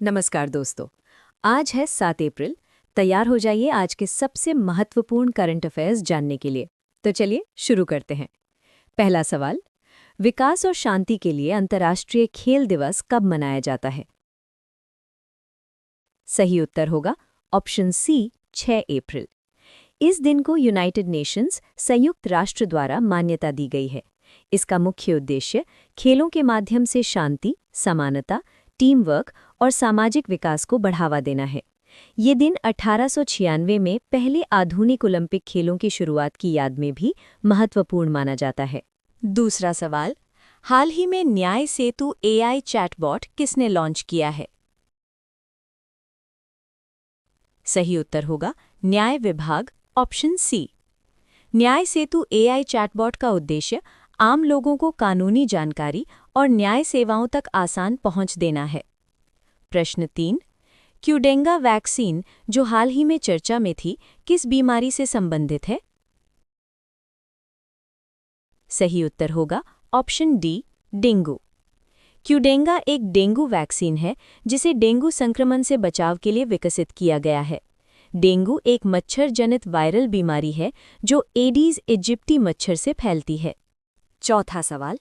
नमस्कार दोस्तों। आज है 7 अप्रैल। तैयार हो जाइए आज के सबसे महत्वपूर्ण करंट अफेयर्स जानने के लिए। तो चलिए शुरू करते हैं। पहला सवाल, विकास और शांति के लिए अंतर्राष्ट्रीय खेल दिवस कब मनाया जाता है? सही उत्तर होगा ऑप्शन सी, 6 अप्रैल। इस दिन को यूनाइटेड नेशंस संयुक्त राष्ट्र द्वारा मान्यता दी गई है। इसका मुख्य उद्देश्य खेलों के माध्यम से शांति, समानता, टीम वर्क और सामाजिक विकास को बढ़ावा देना है। ये दिन 1896 में पहले आधुनिक ओलंपिक खेलों की शुरुआत की याद में भी महत्वपूर्ण माना जाता है। दूसरा सवाल, हाल ही में न्याय सेतु एआई चैटबॉट किसने लॉन्च किया है? सही उत्तर होगा न्याय विभाग, ऑप्शन सी। न्याय सेतु एआई चैटबॉट का उद्देश्य आम लोगों को कानूनी जानकारी और न्याय सेवाओं तक आसान पहुंच देना है। प्रश्न 3, क्यूडेंगा वैक्सीन जो हाल ही में चर्चा में थी, किस बीमारी से संबंधित है? सही उत्तर होगा ऑप्शन डी, डेंगू। क्यूडेंगा एक डेंगू वैक्सीन है जिसे डेंगू संक्रमण से बचाव के लिए विकसित किया गया है। डेंगू एक मच्छर जनित वायरल बीमारी है जो एडीज इजिप्टी मच्छर से फैलती है। चौथा सवाल,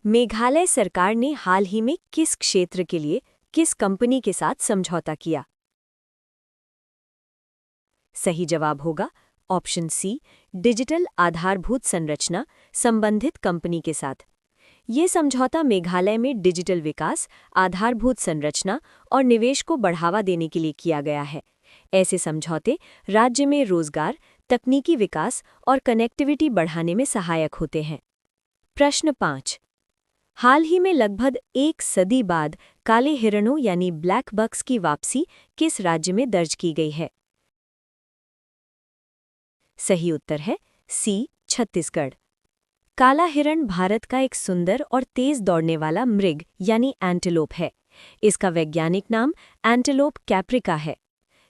मेघालय सरकार ने हाल ही में किस क्षेत्र के लिए किस कंपनी के साथ समझौता किया? सही जवाब होगा ऑप्शन सी, डिजिटल आधारभूत संरचना संबंधित कंपनी के साथ। ये समझौता मेघालय में डिजिटल विकास, आधारभूत संरचना और निवेश को बढ़ावा देने के लिए किया गया है। ऐसे समझौते राज्य में रोजगार, तकनीकी विकास और कनेक्टिविटी बढ़ाने में सहायक होते हैं। प्रश्न 5, हाल ही में लगभग एक सदी बाद काले हिरणों यानी ब्लैक बक्स की वापसी किस राज्य में दर्ज की गई है? सही उत्तर है सी, छत्तीसगढ़। काला हिरण भारत का एक सुंदर और तेज दौड़ने वाला मृग यानी एंटीलोप है। इसका वैज्ञानिक नाम एंटीलोप कैप्रिका है।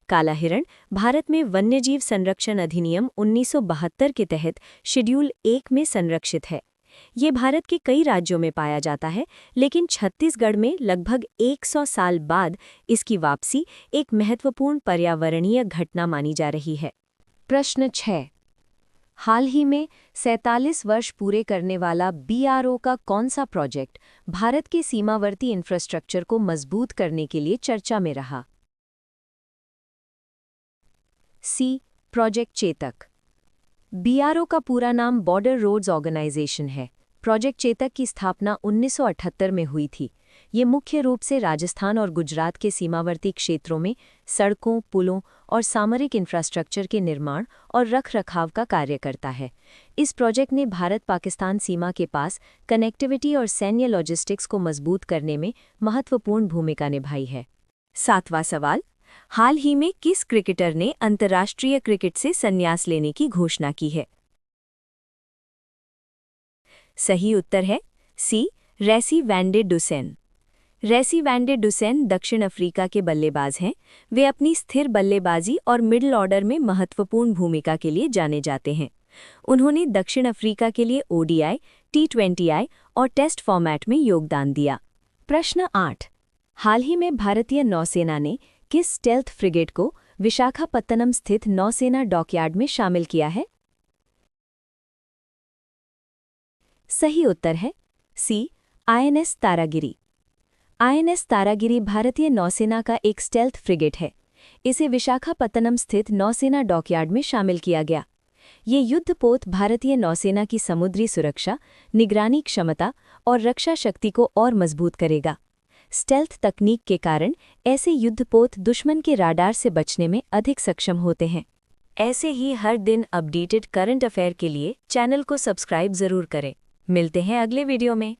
काला हिरण भारत में वन्यजीव संरक्षण अधिनियम 1972 के तहत शेड्यूल 1 में संरक्षित है। ये भारत के कई राज्यों में पाया जाता है, लेकिन छत्तीसगढ़ में लगभग 100 साल बाद इसकी वापसी एक महत्वपूर्ण पर्यावरणीय घटना मानी जा रही है। प्रश्न 6, हाल ही में 47 वर्ष पूरे करने वाला बीआरओ का कौन सा प्रोजेक्ट भारत के सीमावर्ती इंफ्रास्ट्रक्चर को मजबूत करने के लिए चर्चा में रहा? सी, प्रोजेक्ट चेतक। बीआरओ का पूरा नाम बॉर्डर रोड्स ऑर्गेनाइजेशन है। प्रोजेक्ट चेतक की स्थापना 1978 में हुई थी। ये मुख्य रूप से राजस्थान और गुजरात के सीमावर्ती क्षेत्रों में सड़कों, पुलों और सामरिक इंफ्रास्ट्रक्चर के निर्माण और रखरखाव का कार्य करता है। इस प्रोजेक्ट ने भारत-पाकिस्तान सीमा के पास कनेक्टिविटी और सैन्य लॉजिस्टिक्स को मजबूत करने में महत्वपूर्ण भूमिका निभाई है। 7वां सवाल, हाल ही में किस क्रिकेटर ने अंतर्राष्ट्रीय क्रिकेट से संन्यास लेने की घोषणा की है? सही उत्तर है सी, रेसी वैन डे डुसेन। रेसी वैन डे डुसेन दक्षिण अफ्रीका के बल्लेबाज हैं। वे अपनी स्थिर बल्लेबाजी और मिडिल ऑर्डर में महत्वपूर्ण भूमिका के लिए जाने जाते हैं। उन्होंने दक्षिण अफ्रीका के लिए ओडीआई, T20I और टेस्ट फॉर्मेट में योगदान दिया। प्रश्न 8, हाल ही में भारतीय नौसेना ने किस स्टेल्थ फ्रिगेट को विशाखापत्तनम स्थित नौसेना डॉकयार्ड में शामिल किया है? सही उत्तर है सी, आईएनएस तारागिरी। आईएनएस तारागिरी भारतीय नौसेना का एक स्टेल्थ फ्रिगेट है। इसे विशाखापत्तनम स्थित नौसेना डॉकयार्ड में शामिल किया गया। ये युद्धपोत भारतीय नौसेना की समुद्री सुरक्षा, निगरानी क्षमता और रक्षा शक्ति को और मजबूत करेगा। स्टेल्थ तकनीक के कारण ऐसे युद्धपोत दुश्मन के राडार से बचने में अधिक सक्षम होते हैं। ऐसे ही हर दिन अपडेटेड करंट अफेयर के लिए चैनल को सब्सक्राइब जरूर करें। मिलते हैं अगले वीडियो में।